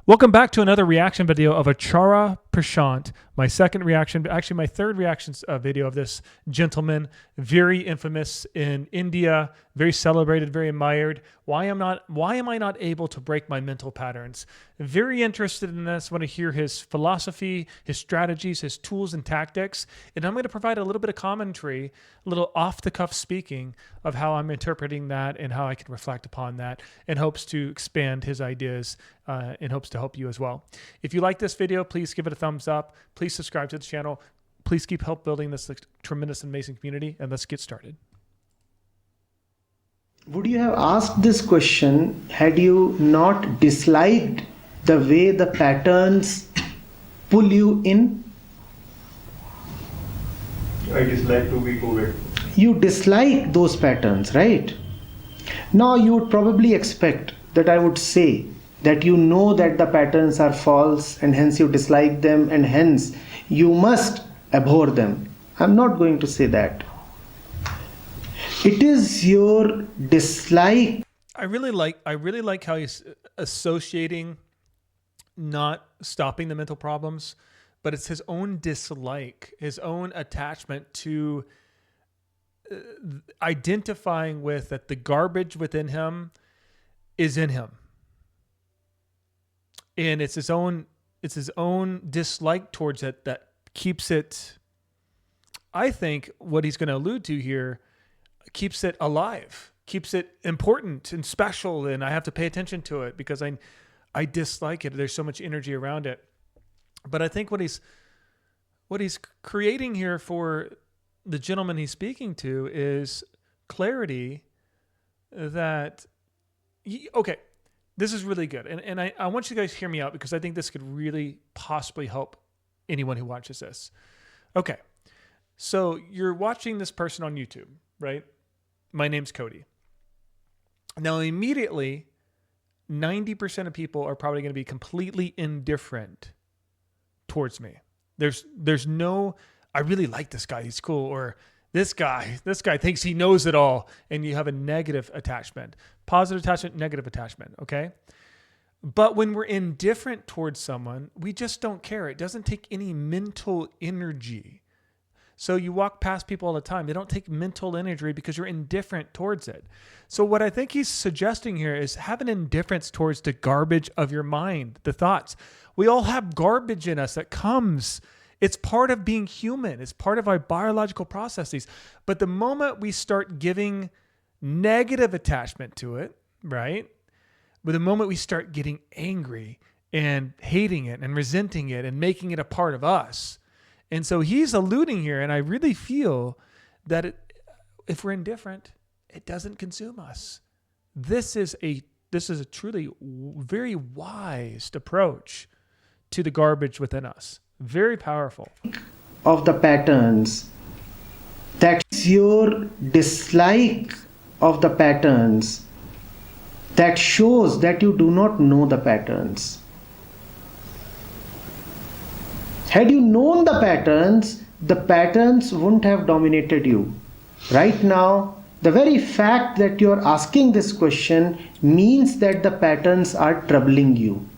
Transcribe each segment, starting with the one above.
Welcome back to another reaction video of Acharya Prashant. My second reaction, actually my third reaction video of this gentleman, very infamous in India, very celebrated, very admired. Why am I not able to break my mental patterns? Very interested in this. Want to hear his philosophy, his strategies, his tools and tactics. And I'm going to provide a little bit of commentary, a little off-the-cuff speaking of how I'm interpreting that and how I can reflect upon that in hopes to expand his ideas in hopes to help you as well. If you like this video, please give it a thumbs up. Please subscribe to the channel. Please keep help building this tremendous and amazing community, and let's get started. Would you have asked this question had you not disliked the way the patterns pull you in? I dislike to be pulled. You dislike those patterns, right? Now you would probably expect that I would say that you know that the patterns are false and hence you dislike them and hence you must abhor them. I'm not going to say that. It is your dislike. I really like how he's associating not stopping the mental problems, but it's his own dislike, his own attachment to identifying with that the garbage within him is in him. And it's his own dislike towards it that keeps it, I think what he's going to allude to here, keeps it alive, keeps it important and special, and I have to pay attention to it because I dislike it. There's so much energy around it. But I think what he's creating here for the gentleman he's speaking to is clarity that, okay, this is really good. And I want you guys to hear me out because I think this could really possibly help anyone who watches this. Okay. So you're watching this person on YouTube, right? My name's Cody. Now, immediately, 90% of people are probably going to be completely indifferent towards me. There's no, I really like this guy, he's cool, or this guy thinks he knows it all, and you have a negative attachment. Positive attachment, negative attachment, okay? But when we're indifferent towards someone, we just don't care. It doesn't take any mental energy. So you walk past people all the time. They don't take mental energy because you're indifferent towards it. So what I think he's suggesting here is have an indifference towards the garbage of your mind, the thoughts. We all have garbage in us that comes. It's part of being human. It's part of our biological processes. But the moment we start giving negative attachment to it, right? But the moment we start getting angry and hating it and resenting it and making it a part of us. And so he's alluding here, and I really feel that if we're indifferent, it doesn't consume us. This is a truly very wise approach to the garbage within us. Very powerful. Of the patterns, that's your dislike of the patterns that shows that you do not know the patterns. Had you known the patterns wouldn't have dominated you. Right now, the very fact that you're asking this question means that the patterns are troubling you.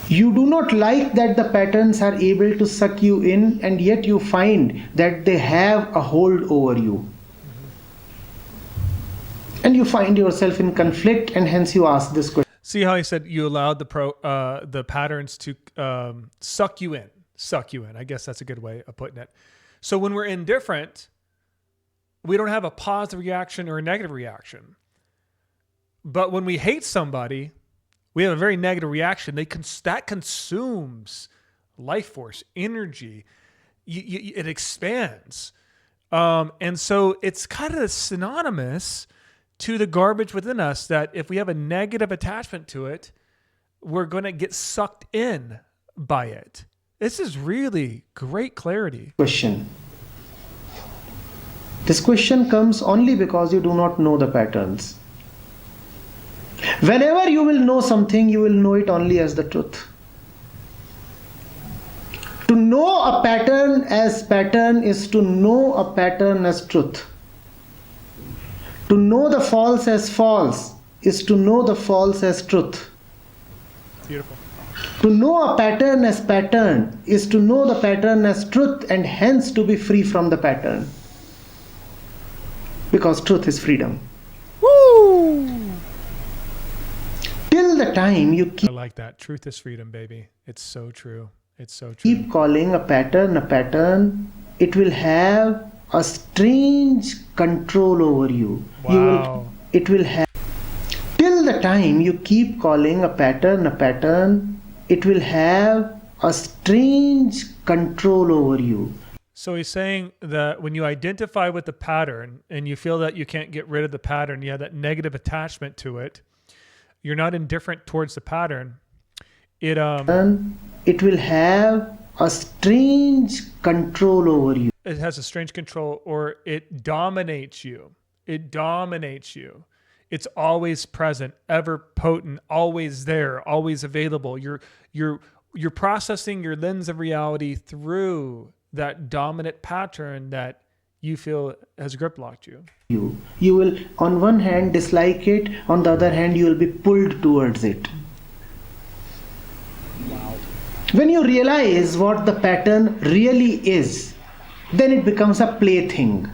You do not like that the patterns are able to suck you in, and yet you find that they have a hold over you. And you find yourself in conflict, and hence you ask this question. See how I said you allowed the patterns to suck you in. Suck you in. I guess that's a good way of putting it. So when we're indifferent, we don't have a positive reaction or a negative reaction. But when we hate somebody, we have a very negative reaction. That consumes life force, energy. It expands. And so it's kind of synonymous to the garbage within us that if we have a negative attachment to it, we're going to get sucked in by it. This is really great clarity. This question comes only because you do not know the patterns. Whenever you will know something, you will know it only as the truth. To know a pattern as pattern is to know a pattern as truth. To know the false as false is to know the false as truth. Beautiful. To know a pattern as pattern is to know the pattern as truth and hence to be free from the pattern. Because truth is freedom. Woo! Till the time you I like that. Truth is freedom, baby. It's so true. It's so true. keep calling a pattern, it will have a strange control over you. Wow. It will have. Till the time you keep calling a pattern, it will have a strange control over you. So he's saying that when you identify with the pattern and you feel that you can't get rid of the pattern, you have that negative attachment to it, you're not indifferent towards the pattern. It will have a strange control over you. It has a strange control, or it dominates you. It dominates you. It's always present, ever potent, always there, always available. You're processing your lens of reality through that dominant pattern that you feel has grip locked you. You will, on one hand, dislike it, on the other hand, you will be pulled towards it. Wow. When you realize what the pattern really is, then it becomes a plaything.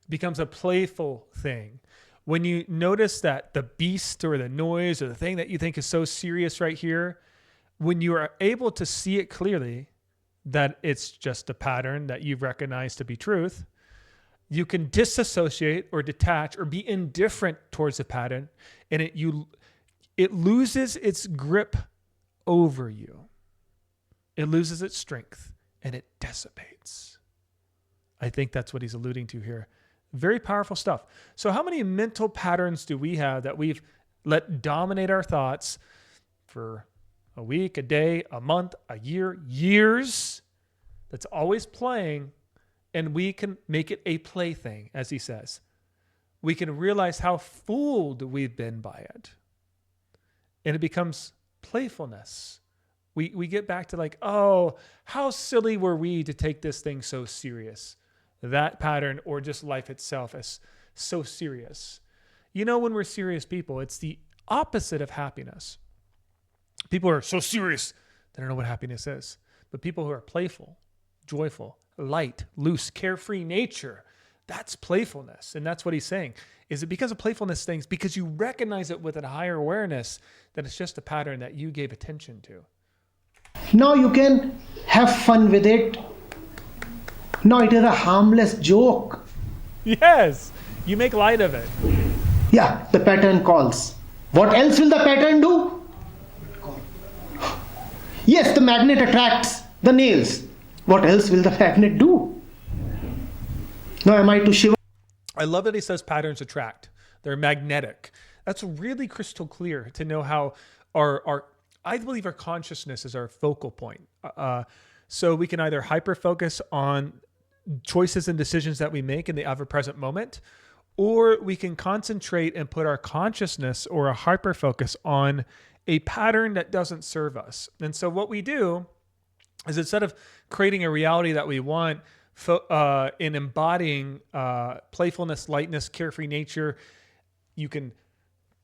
Becomes a playful thing. When you notice that the beast or the noise or the thing that you think is so serious right here, when you are able to see it clearly, that it's just a pattern that you've recognized to be truth, you can disassociate or detach or be indifferent towards the pattern, and it loses its grip over you. It loses its strength and it dissipates. I think that's what he's alluding to here. Very powerful stuff. So how many mental patterns do we have that we've let dominate our thoughts for a week, a day, a month, a year, years? That's always playing, and we can make it a plaything, as he says. We can realize how fooled we've been by it. And it becomes playfulness. We get back to like, oh, how silly were we to take this thing so serious? That pattern or just life itself as so serious. You know, when we're serious people, it's the opposite of happiness. People are so serious, they don't know what happiness is. But people who are playful, joyful, light, loose, carefree nature, that's playfulness. And that's what he's saying. Is it because of playfulness things? Because you recognize it with a higher awareness that it's just a pattern that you gave attention to. Now you can have fun with it. Now it is a harmless joke. Yes, you make light of it. Yeah, the pattern calls. What else will the pattern do? Yes, the magnet attracts the nails. What else will the magnet do? Now am I to shiver? I love that he says patterns attract. They're magnetic. That's really crystal clear to know how I believe our consciousness is our focal point. So we can either hyper-focus on choices and decisions that we make in the ever-present moment, or we can concentrate and put our consciousness or a hyper-focus on a pattern that doesn't serve us. And so what we do is instead of creating a reality that we want in embodying playfulness, lightness, carefree nature, you can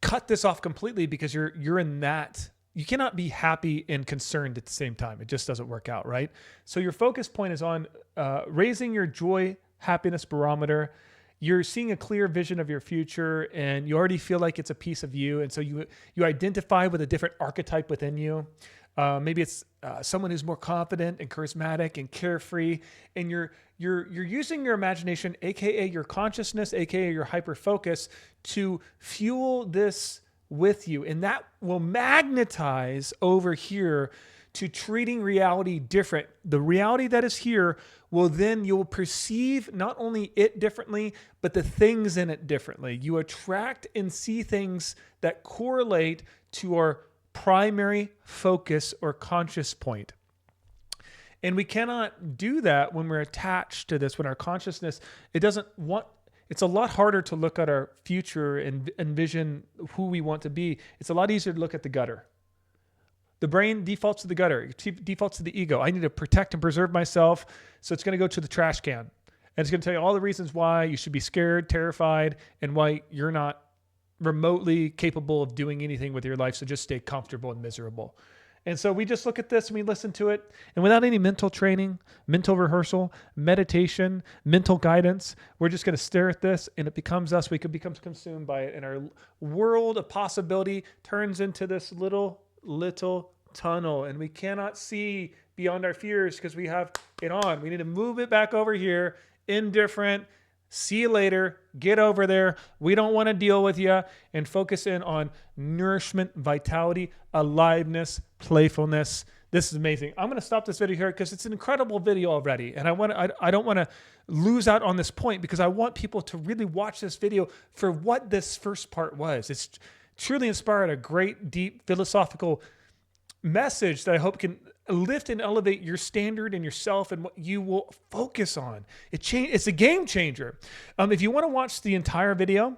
cut this off completely because you're in that. You cannot be happy and concerned at the same time. It just doesn't work out, right? So your focus point is on raising your joy, happiness barometer. You're seeing a clear vision of your future and you already feel like it's a piece of you. And so you identify with a different archetype within you. Maybe it's someone who's more confident and charismatic and carefree, and you're using your imagination, aka your consciousness, aka your hyper focus, to fuel this with you, and that will magnetize over here to treating reality different. The reality that is here will then you'll perceive not only it differently, but the things in it differently. You attract and see things that correlate to our primary focus or conscious point. And we cannot do that when we're attached to this, when our consciousness, it's a lot harder to look at our future and envision who we want to be. It's a lot easier to look at the gutter. The brain defaults to the gutter, it defaults to the ego. I need to protect and preserve myself, so it's going to go to the trash can. And it's going to tell you all the reasons why you should be scared, terrified, and why you're not remotely capable of doing anything with your life. So just stay comfortable and miserable. And so we just look at this and we listen to it. And without any mental training, mental rehearsal, meditation, mental guidance, we're just going to stare at this and it becomes us. We could become consumed by it. And our world of possibility turns into this little tunnel. And we cannot see beyond our fears because we have it on. We need to move it back over here. Indifferent. See you later. Get over there. We don't want to deal with you, and focus in on nourishment, vitality, aliveness, playfulness. This is amazing. I'm going to stop this video here because it's an incredible video already. And I don't want to lose out on this point because I want people to really watch this video for what this first part was. It's truly inspired a great, deep philosophical message that I hope can lift and elevate your standard and yourself and what you will focus on. It's a game changer. If you want to watch the entire video,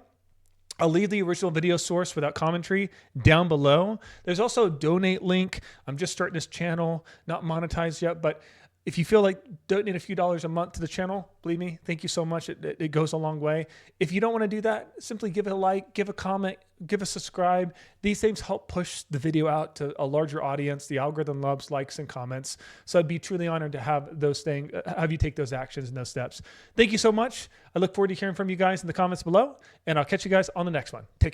I'll leave the original video source without commentary down below. There's also a donate link. I'm just starting this channel, not monetized yet, but if you feel like donating a few dollars a month to the channel, believe me, thank you so much. It goes a long way. If you don't want to do that, simply give it a like, give a comment, give a subscribe. These things help push the video out to a larger audience. The algorithm loves likes and comments. So I'd be truly honored to have have you take those actions and those steps. Thank you so much. I look forward to hearing from you guys in the comments below, and I'll catch you guys on the next one. Take care.